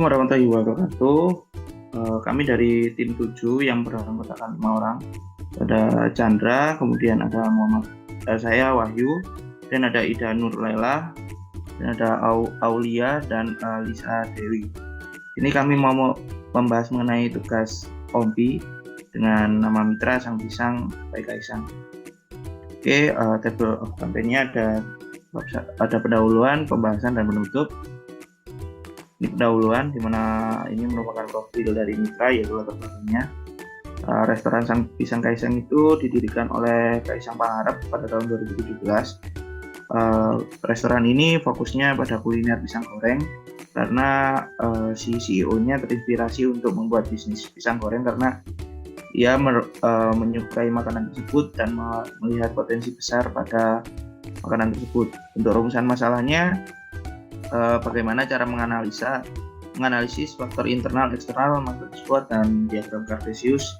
warahmatullahi wabarakatuh. Kami dari tim 7 yang beranggotakan 5 orang. Ada Chandra, kemudian ada Muhammad, saya Wahyu, dan ada Ida Nur Laila, dan ada Aulia dan Lisa Dewi. Ini kami mau membahas mengenai tugas OMPI dengan nama Mitra Sang Pisang Baik Kaisang. Oke, table of campaign-nya ada pendahuluan, pembahasan, dan penutup. Ini pendahuluan, di mana ini merupakan profil dari Mitra, yaitu latar belakangnya. Restoran Sang Pisang Kaisang itu didirikan oleh Kaisang Pangarep pada tahun 2017. Restoran ini fokusnya pada kuliner pisang goreng, karena si CEO-nya terinspirasi untuk membuat bisnis pisang goreng karena ia menyukai makanan tersebut dan melihat potensi besar pada makanan tersebut. Untuk rumusan masalahnya, bagaimana cara menganalisis faktor internal, eksternal, market SWOT, dan diagram Cartesius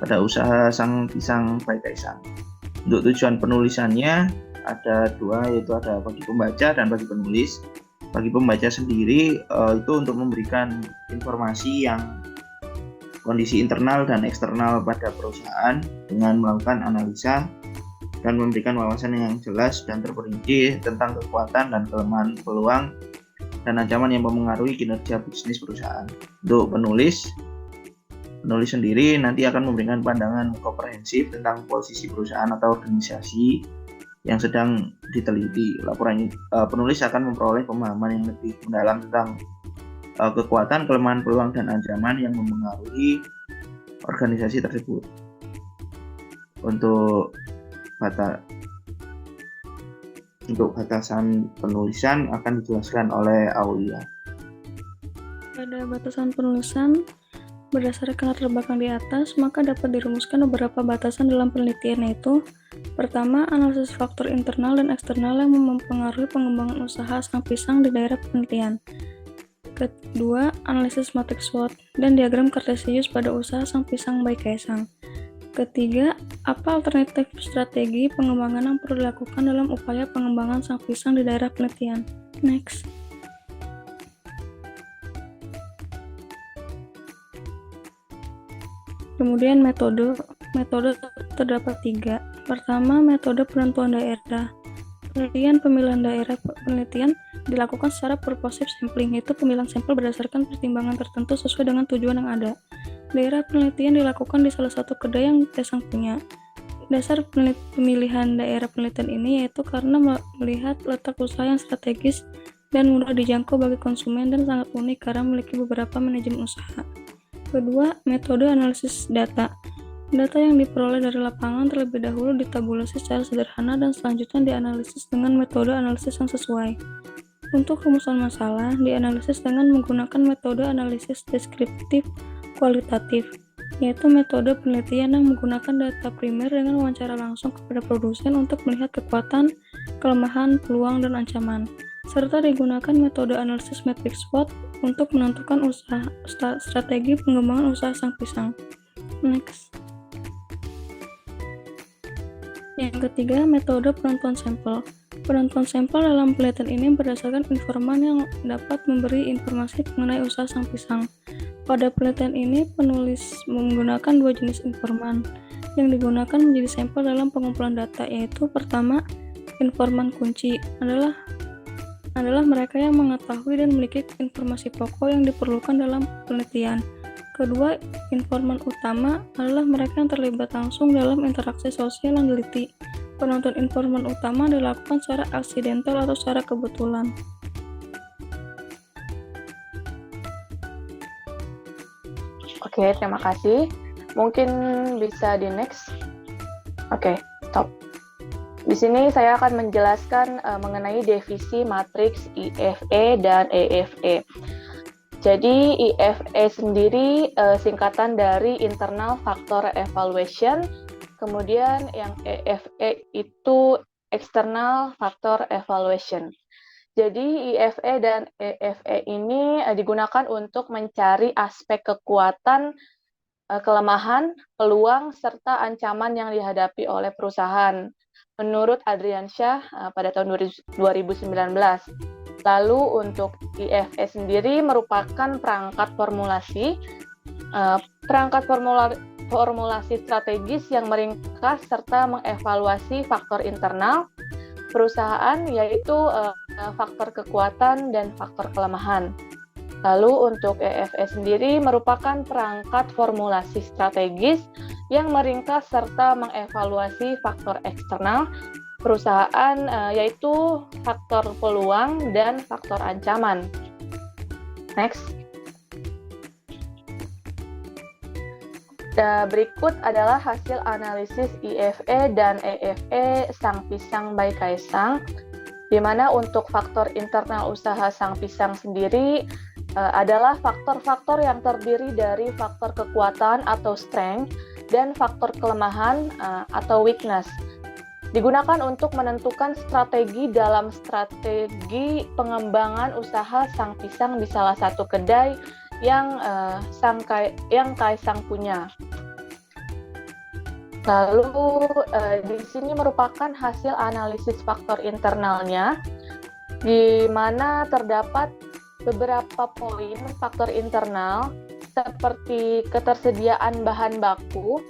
pada usaha Sang Pisang Baik Kaisang. Untuk tujuan penulisannya ada dua, yaitu ada bagi pembaca dan bagi penulis. Bagi pembaca sendiri itu untuk memberikan informasi yang kondisi internal dan eksternal pada perusahaan dengan melakukan analisa dan memberikan wawasan yang jelas dan terperinci tentang kekuatan dan kelemahan, peluang, dan ancaman yang mempengaruhi kinerja bisnis perusahaan. Untuk penulis sendiri nanti akan memberikan pandangan komprehensif tentang posisi perusahaan atau organisasi yang sedang diteliti. Laporan penulis akan memperoleh pemahaman yang lebih mendalam tentang kekuatan, kelemahan, peluang, dan ancaman yang mempengaruhi organisasi tersebut. Untuk batasan penulisan akan dijelaskan oleh Aulia. Pada batasan penulisan, berdasarkan latar belakang di atas, maka dapat dirumuskan beberapa batasan dalam penelitian, yaitu pertama, analisis faktor internal dan eksternal yang mempengaruhi pengembangan usaha Sang Pisang di daerah penelitian. Kedua, analisis matriks SWOT dan diagram Cartesius pada usaha Sang Pisang Baik Kaisang. Ketiga, apa alternatif strategi pengembangan yang perlu dilakukan dalam upaya pengembangan Sang Pisang di daerah penelitian. Next. Kemudian metode terdapat 3. Pertama, metode penentuan daerah. Pemilihan daerah penelitian dilakukan secara purposive sampling, yaitu pemilihan sampel berdasarkan pertimbangan tertentu sesuai dengan tujuan yang ada. Daerah penelitian dilakukan di salah satu kedai yang Kaisang punya. Dasar pemilihan daerah penelitian ini yaitu karena melihat letak usaha yang strategis dan mudah dijangkau bagi konsumen dan sangat unik karena memiliki beberapa manajemen usaha. Kedua, metode analisis data. Data yang diperoleh dari lapangan terlebih dahulu ditabulasi secara sederhana dan selanjutnya dianalisis dengan metode analisis yang sesuai. Untuk rumusan masalah, dianalisis dengan menggunakan metode analisis deskriptif kualitatif, yaitu metode penelitian yang menggunakan data primer dengan wawancara langsung kepada produsen untuk melihat kekuatan, kelemahan, peluang, dan ancaman, serta digunakan metode analisis matriks SWOT untuk menentukan strategi pengembangan usaha Sang Pisang. Next. Yang ketiga, metode penentuan sampel. Penentuan sampel dalam penelitian ini berdasarkan informan yang dapat memberi informasi mengenai usaha Sang Pisang. Pada penelitian ini, penulis menggunakan 2 jenis informan yang digunakan menjadi sampel dalam pengumpulan data, yaitu pertama, informan kunci adalah mereka yang mengetahui dan memiliki informasi pokok yang diperlukan dalam penelitian. Kedua, informan utama adalah mereka yang terlibat langsung dalam interaksi sosial yang diliti. Penentuan informan utama dilakukan secara aksidental atau secara kebetulan. Oke, terima kasih. Mungkin bisa di next. Oke, stop. Di sini saya akan menjelaskan mengenai definisi matriks IFE dan EFE. Jadi IFE sendiri singkatan dari Internal Factor Evaluation, kemudian yang EFE itu External Factor Evaluation. Jadi IFE dan EFE ini digunakan untuk mencari aspek kekuatan, kelemahan, peluang, serta ancaman yang dihadapi oleh perusahaan. Menurut Adriansyah pada tahun 2019. Lalu untuk IFE sendiri merupakan perangkat formulasi. Perangkat formulasi strategis yang meringkas serta mengevaluasi faktor internal perusahaan, yaitu faktor kekuatan dan faktor kelemahan. Lalu untuk EFE sendiri merupakan perangkat formulasi strategis yang meringkas serta mengevaluasi faktor eksternal perusahaan, yaitu faktor peluang dan faktor ancaman. Next. Berikut adalah hasil analisis IFE dan EFE Sang Pisang by Kaisang, di mana untuk faktor internal usaha Sang Pisang sendiri adalah faktor-faktor yang terdiri dari faktor kekuatan atau strength dan faktor kelemahan atau weakness. Digunakan untuk menentukan strategi dalam strategi pengembangan usaha Sang Pisang di salah satu kedai yang Kaisang punya. Lalu di sini merupakan hasil analisis faktor internalnya, di mana terdapat beberapa poin faktor internal seperti ketersediaan bahan baku,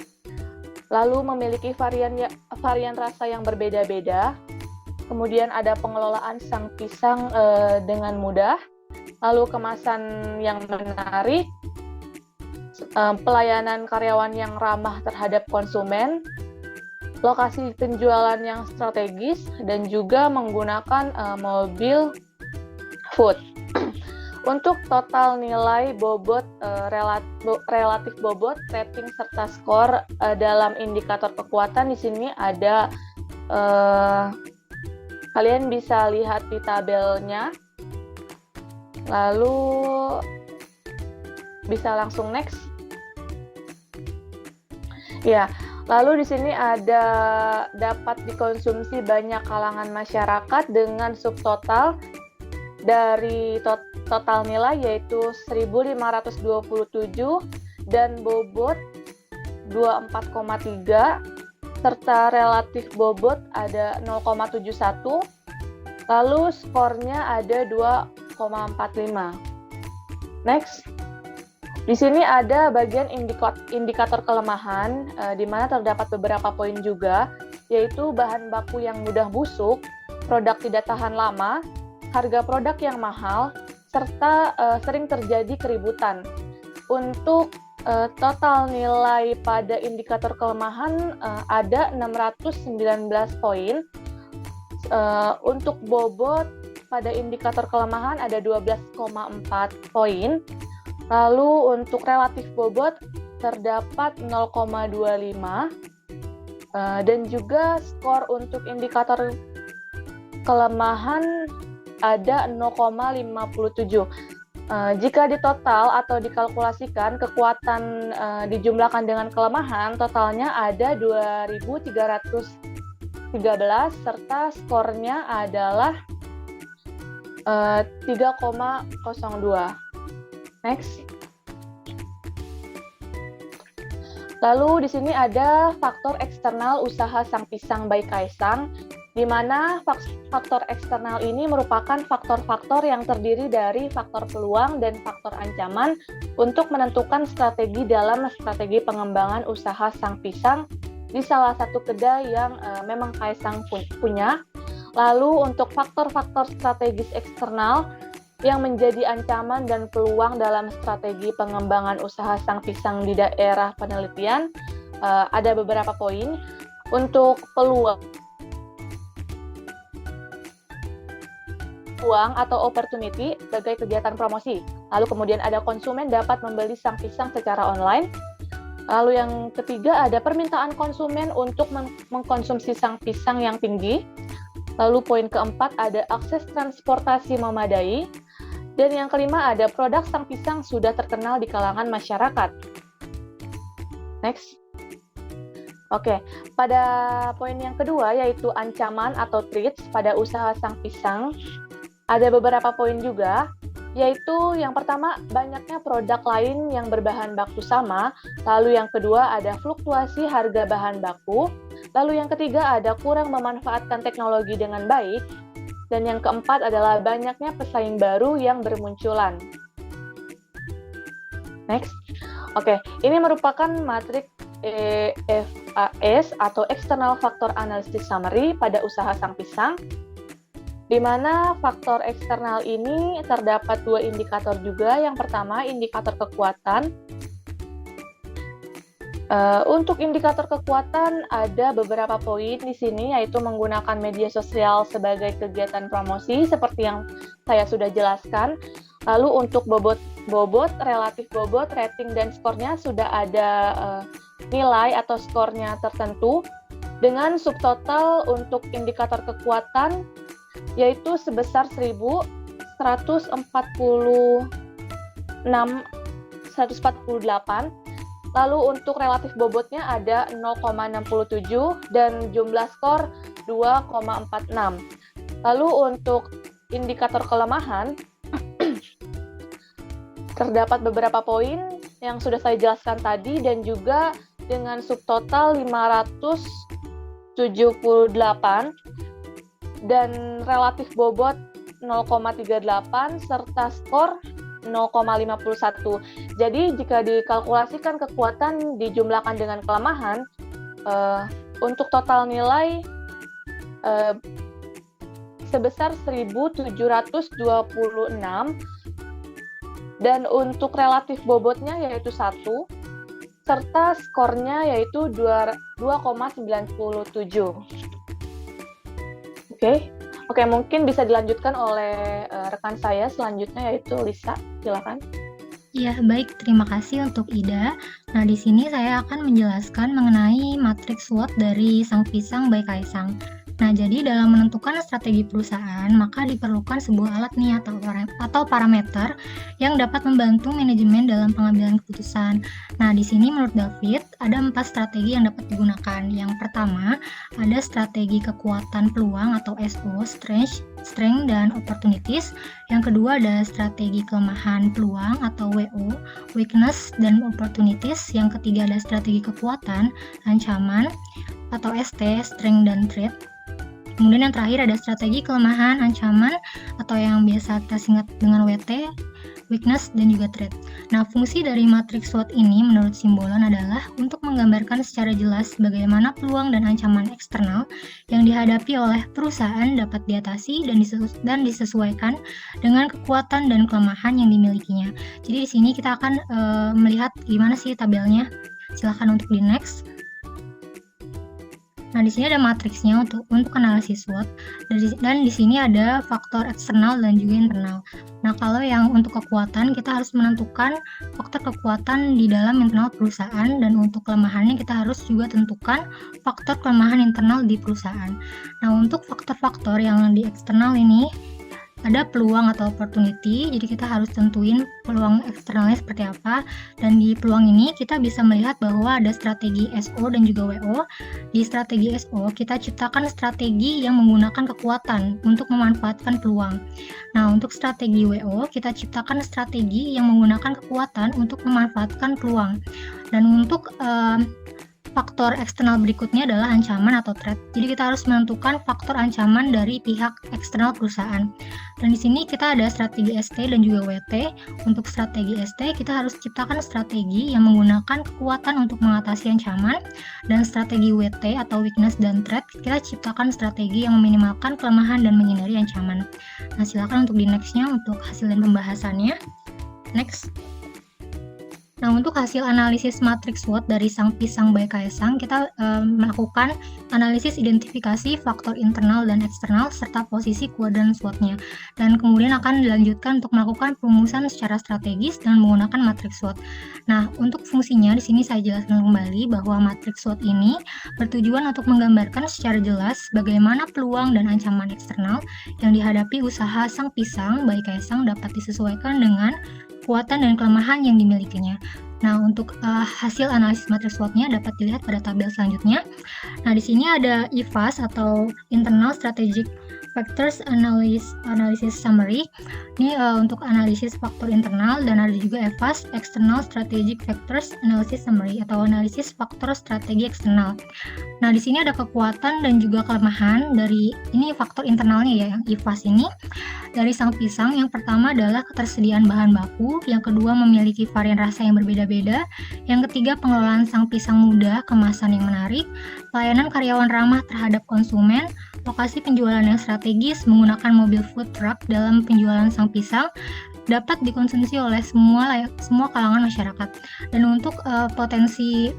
lalu memiliki varian rasa yang berbeda-beda, kemudian ada pengelolaan Sang Pisang dengan mudah, lalu kemasan yang menarik, pelayanan karyawan yang ramah terhadap konsumen, lokasi penjualan yang strategis, dan juga menggunakan mobil food. Untuk total nilai bobot, relatif bobot, rating, serta skor dalam indikator kekuatan di sini ada, kalian bisa lihat di tabelnya. Lalu bisa langsung next. Ya, lalu di sini ada dapat dikonsumsi banyak kalangan masyarakat dengan subtotal dari total nilai yaitu 1.527 dan bobot 24,3 serta relatif bobot ada 0,71. Lalu skornya ada 2,45. Next. Di sini ada bagian indikator kelemahan, di mana terdapat beberapa poin juga, yaitu bahan baku yang mudah busuk, produk tidak tahan lama, harga produk yang mahal, serta sering terjadi keributan. Untuk total nilai pada indikator kelemahan ada 619 poin. Untuk bobot pada indikator kelemahan ada 12,4 poin. Lalu untuk relatif bobot terdapat 0,25 dan juga skor untuk indikator kelemahan ada 0,57. Jika ditotal atau dikalkulasikan kekuatan dijumlahkan dengan kelemahan, totalnya ada 2.313 serta skornya adalah 3,02. Next. Lalu di sini ada faktor eksternal usaha Sang Pisang by Kaisang, di mana faktor eksternal ini merupakan faktor-faktor yang terdiri dari faktor peluang dan faktor ancaman untuk menentukan strategi dalam strategi pengembangan usaha Sang Pisang di salah satu kedai yang memang Kaisang punya. Lalu untuk faktor-faktor strategis eksternal yang menjadi ancaman dan peluang dalam strategi pengembangan usaha Sang Pisang di daerah penelitian, ada beberapa poin. Untuk peluang atau opportunity sebagai kegiatan promosi. Lalu kemudian ada konsumen dapat membeli Sang Pisang secara online. Lalu yang ketiga ada permintaan konsumen untuk mengkonsumsi Sang Pisang yang tinggi. Lalu poin keempat ada akses transportasi memadai. Dan yang kelima ada produk Sang Pisang sudah terkenal di kalangan masyarakat. Next. Oke, pada poin yang kedua yaitu ancaman atau threats pada usaha Sang Pisang. Ada beberapa poin juga, yaitu yang pertama banyaknya produk lain yang berbahan baku sama, lalu yang kedua ada fluktuasi harga bahan baku, lalu yang ketiga ada kurang memanfaatkan teknologi dengan baik, Dan yang keempat adalah banyaknya pesaing baru yang bermunculan. Next. Oke, ini merupakan matriks EFAS atau External Factor Analysis Summary pada usaha Sang Pisang, di mana faktor eksternal ini terdapat dua indikator juga. Yang pertama, indikator kekuatan. Untuk indikator kekuatan ada beberapa poin di sini, yaitu menggunakan media sosial sebagai kegiatan promosi seperti yang saya sudah jelaskan. Lalu untuk bobot, relatif bobot, rating dan skornya sudah ada nilai atau skornya tertentu, dengan subtotal untuk indikator kekuatan yaitu sebesar 1.148. Lalu untuk relatif bobotnya ada 0,67 dan jumlah skor 2,46. Lalu untuk indikator kelemahan terdapat beberapa poin yang sudah saya jelaskan tadi dan juga dengan subtotal 578 dan relatif bobot 0,38 serta skor 0,51. Jadi jika dikalkulasikan kekuatan dijumlahkan dengan kelemahan, untuk total nilai sebesar 1.726 dan untuk relatif bobotnya yaitu 1 serta skornya yaitu 2,97. Oke, mungkin bisa dilanjutkan oleh rekan saya selanjutnya yaitu Lisa, silakan. Ya, baik. Terima kasih untuk Ida. Nah, di sini saya akan menjelaskan mengenai matriks SWOT dari Sang Pisang by Kaisang. Nah, jadi dalam menentukan strategi perusahaan, maka diperlukan sebuah alat nih atau parameter yang dapat membantu manajemen dalam pengambilan keputusan. Nah, di sini menurut David ada 4 strategi yang dapat digunakan. Yang pertama, ada strategi kekuatan peluang atau SO, strength dan opportunities. Yang kedua ada strategi kelemahan peluang atau WO, weakness dan opportunities. Yang ketiga ada strategi kekuatan, ancaman atau ST, strength dan threat. Kemudian yang terakhir ada strategi kelemahan, ancaman, atau yang biasa kita singkat dengan WT, weakness, dan juga threat. Nah, fungsi dari matriks SWOT ini menurut Simbolon adalah untuk menggambarkan secara jelas bagaimana peluang dan ancaman eksternal yang dihadapi oleh perusahaan dapat diatasi dan disesuaikan dengan kekuatan dan kelemahan yang dimilikinya. Jadi di sini kita akan melihat gimana sih tabelnya. Silahkan untuk di next. Nah, di sini ada matriksnya untuk analisis SWOT, dan di sini ada faktor eksternal dan juga internal. Nah, kalau yang untuk kekuatan, kita harus menentukan faktor kekuatan di dalam internal perusahaan, dan untuk kelemahannya kita harus juga tentukan faktor kelemahan internal di perusahaan. Nah, untuk faktor-faktor yang di eksternal ini, ada peluang atau opportunity, jadi kita harus tentuin peluang eksternalnya seperti apa, dan di peluang ini kita bisa melihat bahwa ada strategi SO dan juga WO. Di strategi SO, kita ciptakan strategi yang menggunakan kekuatan untuk memanfaatkan peluang. Nah, untuk strategi WO, kita ciptakan strategi yang menggunakan kekuatan untuk memanfaatkan peluang. Dan untuk faktor eksternal berikutnya adalah ancaman atau threat. Jadi kita harus menentukan faktor ancaman dari pihak eksternal perusahaan. Dan di sini kita ada strategi ST dan juga WT. Untuk strategi ST kita harus ciptakan strategi yang menggunakan kekuatan untuk mengatasi ancaman, dan strategi WT atau weakness dan threat kita ciptakan strategi yang meminimalkan kelemahan dan menghindari ancaman. Nah, silakan untuk di next-nya untuk hasil dan pembahasannya. Next. Nah, untuk hasil analisis matriks SWOT dari Sang Pisang by Kaisang, kita melakukan analisis identifikasi faktor internal dan eksternal serta posisi kuadran SWOT-nya. Dan kemudian akan dilanjutkan untuk melakukan perumusan secara strategis dengan menggunakan matriks SWOT. Nah, untuk fungsinya di sini saya jelaskan kembali bahwa matriks SWOT ini bertujuan untuk menggambarkan secara jelas bagaimana peluang dan ancaman eksternal yang dihadapi usaha Sang Pisang by Kaisang dapat disesuaikan dengan kekuatan dan kelemahan yang dimilikinya. Nah, untuk hasil analisis matriks SWOT-nya dapat dilihat pada tabel selanjutnya. Nah, di sini ada IFAS atau Internal Strategic Factors Analysis Summary. Ini untuk analisis faktor internal, dan ada juga EFAS, External Strategic Factors Analysis Summary, atau analisis faktor strategi eksternal. Nah, di sini ada kekuatan dan juga kelemahan dari ini faktor internalnya ya, yang EFAS ini. Dari sang pisang, yang pertama adalah ketersediaan bahan baku, yang kedua memiliki varian rasa yang berbeda-beda, yang ketiga pengelolaan sang pisang mudah, kemasan yang menarik, pelayanan karyawan ramah terhadap konsumen, lokasi penjualan yang strategis, menggunakan mobil food truck dalam penjualan sang pisang, dapat dikonsumsi oleh semua kalangan masyarakat. Dan untuk potensi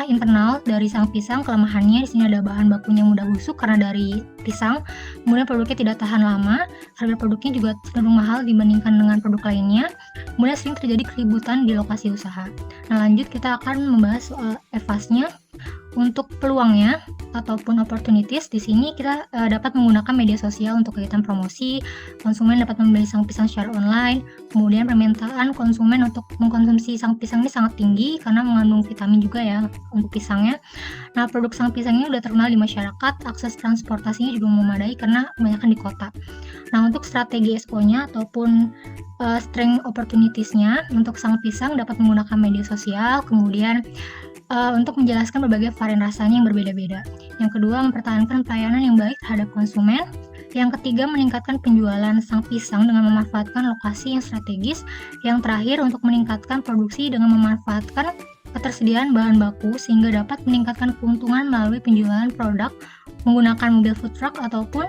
internal dari sang pisang, kelemahannya di sini ada bahan bakunya mudah busuk karena dari pisang, kemudian produknya tidak tahan lama, harga produknya juga cenderung mahal dibandingkan dengan produk lainnya, kemudian sering terjadi keributan di lokasi usaha. Nah, lanjut kita akan membahas soal EFAS-nya. Untuk peluangnya ataupun opportunities, di sini kita dapat menggunakan media sosial untuk kegiatan promosi, konsumen dapat membeli sang pisang secara online, kemudian permintaan konsumen untuk mengkonsumsi sang pisang ini sangat tinggi karena mengandung vitamin juga ya untuk pisangnya. Nah, produk sang pisang ini sudah terkenal di masyarakat, akses transportasinya juga memadai karena kebanyakan di kota. Nah, untuk strategi SO-nya ataupun strength opportunities-nya, untuk sang pisang dapat menggunakan media sosial, kemudian untuk menjelaskan berbagai varian rasanya yang berbeda-beda. Yang kedua, mempertahankan pelayanan yang baik terhadap konsumen. Yang ketiga, meningkatkan penjualan sang pisang dengan memanfaatkan lokasi yang strategis. Yang terakhir, untuk meningkatkan produksi dengan memanfaatkan ketersediaan bahan baku sehingga dapat meningkatkan keuntungan melalui penjualan produk menggunakan mobil food truck ataupun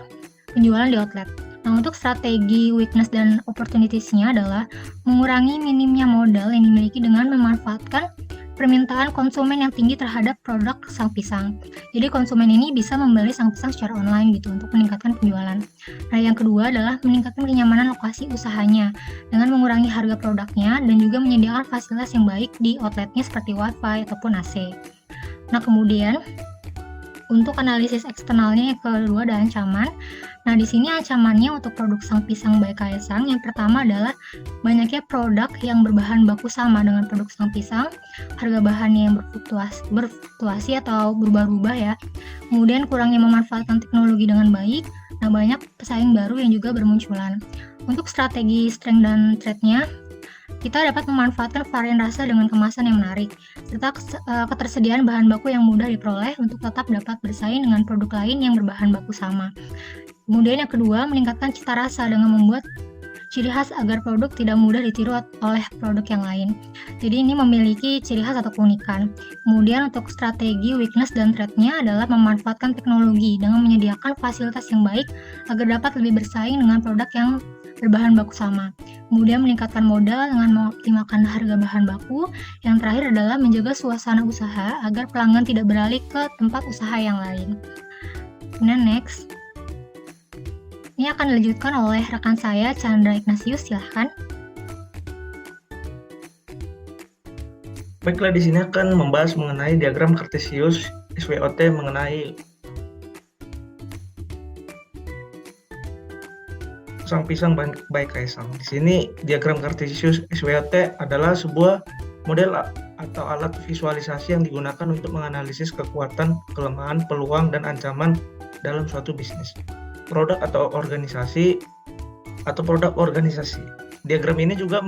penjualan di outlet. Nah, untuk strategi weakness dan opportunities-nya adalah mengurangi minimnya modal yang dimiliki dengan memanfaatkan permintaan konsumen yang tinggi terhadap produk sang pisang. Jadi konsumen ini bisa membeli sang pisang secara online gitu untuk meningkatkan penjualan. Nah, yang kedua adalah meningkatkan kenyamanan lokasi usahanya dengan mengurangi harga produknya dan juga menyediakan fasilitas yang baik di outletnya seperti Wi-Fi ataupun AC. Nah, kemudian untuk analisis eksternalnya yang kedua ada ancaman. Nah, di sini ancamannya untuk produk sang pisang by Kaesang, yang pertama adalah banyaknya produk yang berbahan baku sama dengan produk sang pisang, harga bahannya yang berfluktuasi atau berubah-ubah ya. Kemudian kurangnya memanfaatkan teknologi dengan baik. Nah, banyak pesaing baru yang juga bermunculan. Untuk strategi strength dan threat-nya, kita dapat memanfaatkan varian rasa dengan kemasan yang menarik, serta ketersediaan bahan baku yang mudah diperoleh untuk tetap dapat bersaing dengan produk lain yang berbahan baku sama. Kemudian yang kedua, meningkatkan cita rasa dengan membuat ciri khas agar produk tidak mudah ditiru oleh produk yang lain. Jadi ini memiliki ciri khas atau keunikan. Kemudian untuk strategi weakness dan threat-nya adalah memanfaatkan teknologi dengan menyediakan fasilitas yang baik agar dapat lebih bersaing dengan produk yang berbahan baku sama. Kemudian meningkatkan modal dengan mengoptimalkan harga bahan baku. Yang terakhir adalah menjaga suasana usaha agar pelanggan tidak beralih ke tempat usaha yang lain. Kemudian next. Ini akan dilanjutkan oleh rekan saya, Chandra Ignatius, silahkan. Baiklah, di sini akan membahas mengenai diagram Kartesius SWOT mengenai sang pisang by Kaesang. Di sini diagram Kartesius SWOT adalah sebuah model atau alat visualisasi yang digunakan untuk menganalisis kekuatan, kelemahan, peluang, dan ancaman dalam suatu bisnis, produk atau organisasi, atau produk organisasi. Diagram ini juga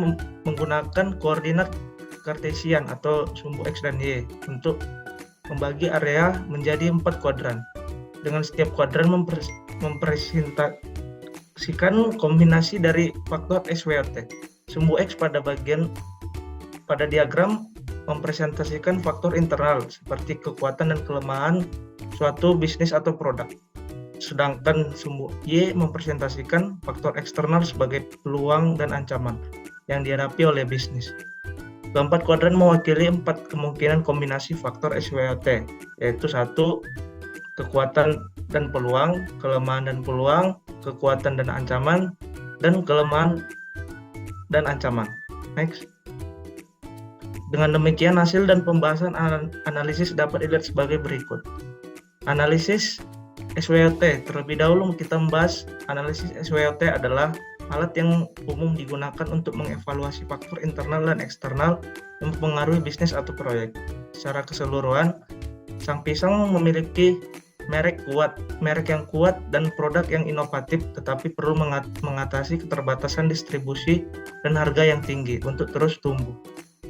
menggunakan koordinat Kartesian atau sumbu X dan Y untuk membagi area menjadi 4 kuadran. Dengan setiap kuadran mempresentasikan kombinasi dari faktor SWOT. Sumbu X pada diagram mempresentasikan faktor internal seperti kekuatan dan kelemahan suatu bisnis atau produk. Sedangkan sumbu Y mempresentasikan faktor eksternal sebagai peluang dan ancaman yang dihadapi oleh bisnis. Keempat kuadran mewakili 4 kemungkinan kombinasi faktor SWOT, yaitu 1. Kekuatan dan peluang, kelemahan dan peluang, kekuatan dan ancaman, dan kelemahan dan ancaman. Next. Dengan demikian, hasil dan pembahasan analisis dapat dilihat sebagai berikut. Analisis SWOT. Terlebih dahulu kita membahas analisis SWOT adalah alat yang umum digunakan untuk mengevaluasi faktor internal dan eksternal yang mempengaruhi bisnis atau proyek. Secara keseluruhan, sang pisang memiliki merek yang kuat dan produk yang inovatif, tetapi perlu mengatasi keterbatasan distribusi dan harga yang tinggi untuk terus tumbuh.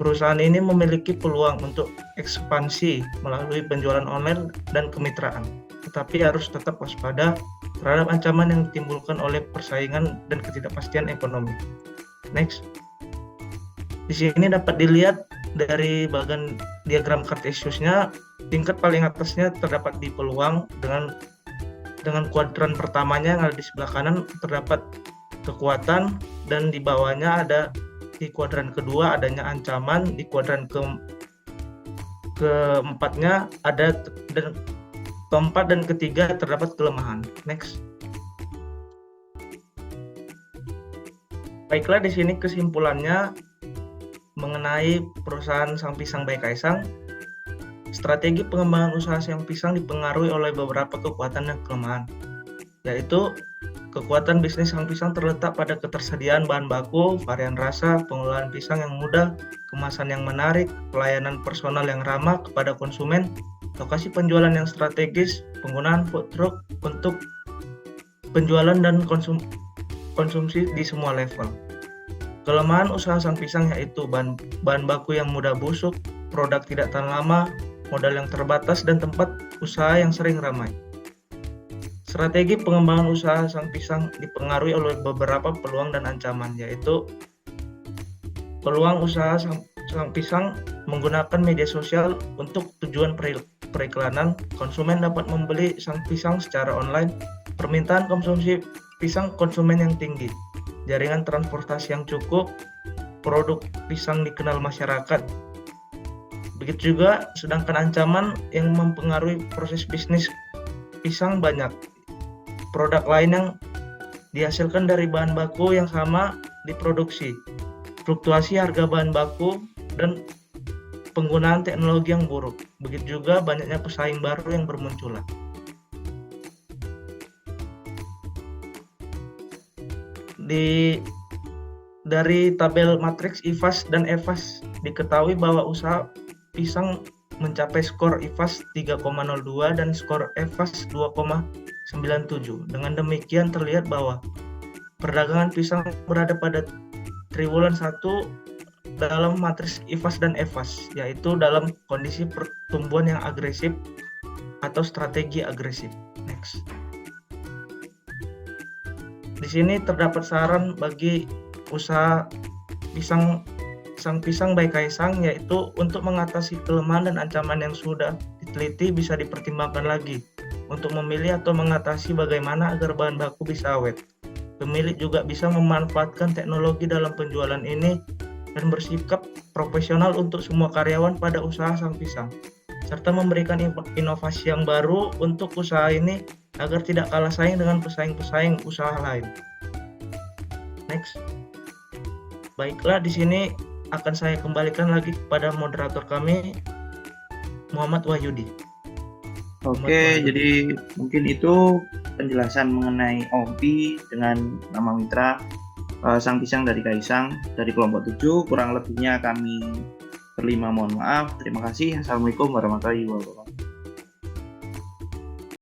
Perusahaan ini memiliki peluang untuk ekspansi melalui penjualan online dan kemitraan, tetapi harus tetap waspada terhadap ancaman yang ditimbulkan oleh persaingan dan ketidakpastian ekonomi. Next. Di sini dapat dilihat dari bagian diagram Cartesiusnya, tingkat paling atasnya terdapat di peluang dengan kuadran pertamanya yang ada di sebelah kanan terdapat kekuatan, dan di bawahnya ada di kuadran kedua adanya ancaman, di kuadran keempatnya ada dan keempat dan ketiga terdapat kelemahan. Next. Baiklah, di sini kesimpulannya mengenai perusahaan Sang Pisang by Kaisang. Strategi pengembangan usaha Sang Pisang dipengaruhi oleh beberapa kekuatan dan kelemahan, yaitu kekuatan bisnis Sang Pisang terletak pada ketersediaan bahan baku, varian rasa, pengolahan pisang yang mudah, kemasan yang menarik, pelayanan personal yang ramah kepada konsumen, lokasi penjualan yang strategis, penggunaan food truck untuk penjualan dan konsumsi di semua level. Kelemahan usaha Sang Pisang yaitu bahan baku yang mudah busuk, produk tidak tahan lama, modal yang terbatas, dan tempat usaha yang sering ramai. Strategi pengembangan usaha Sang Pisang dipengaruhi oleh beberapa peluang dan ancaman, yaitu peluang usaha Sang Pisang menggunakan media sosial untuk tujuan periklanan. Konsumen dapat membeli Sang Pisang secara online. Permintaan konsumsi pisang konsumen yang tinggi. Jaringan transportasi yang cukup. Produk pisang dikenal masyarakat. Begitu juga, sedangkan ancaman yang mempengaruhi proses bisnis pisang banyak. Produk lain yang dihasilkan dari bahan baku yang sama diproduksi. Fluktuasi harga bahan baku dan penggunaan teknologi yang buruk. Begitu juga banyaknya pesaing baru yang bermunculan. Dari tabel matriks IFAS dan EFAS diketahui bahwa usaha pisang mencapai skor IFAS 3,02 dan skor EFAS 2,97. Dengan demikian terlihat bahwa perdagangan pisang berada pada triwulan 1 dalam matriks IFAS dan EFAS, yaitu dalam kondisi pertumbuhan yang agresif atau strategi agresif. Next. Di sini terdapat saran bagi usaha Sang Pisang by Kaisang, yaitu untuk mengatasi kelemahan dan ancaman yang sudah diteliti bisa dipertimbangkan lagi untuk memilih atau mengatasi bagaimana agar bahan baku bisa awet. Pemilik juga bisa memanfaatkan teknologi dalam penjualan ini dan bersikap profesional untuk semua karyawan pada usaha Sang Pisang, serta memberikan inovasi yang baru untuk usaha ini agar tidak kalah saing dengan pesaing-pesaing usaha lain. Next. Baiklah, di sini akan saya kembalikan lagi kepada moderator kami, Muhammad Wahyudi. Oke, jadi mungkin itu penjelasan mengenai OMPI dengan nama mitra Sang Pisang dari Kaisang dari kelompok 7. Kurang lebihnya kami berlima mohon maaf. Terima kasih. Assalamualaikum warahmatullahi wabarakatuh.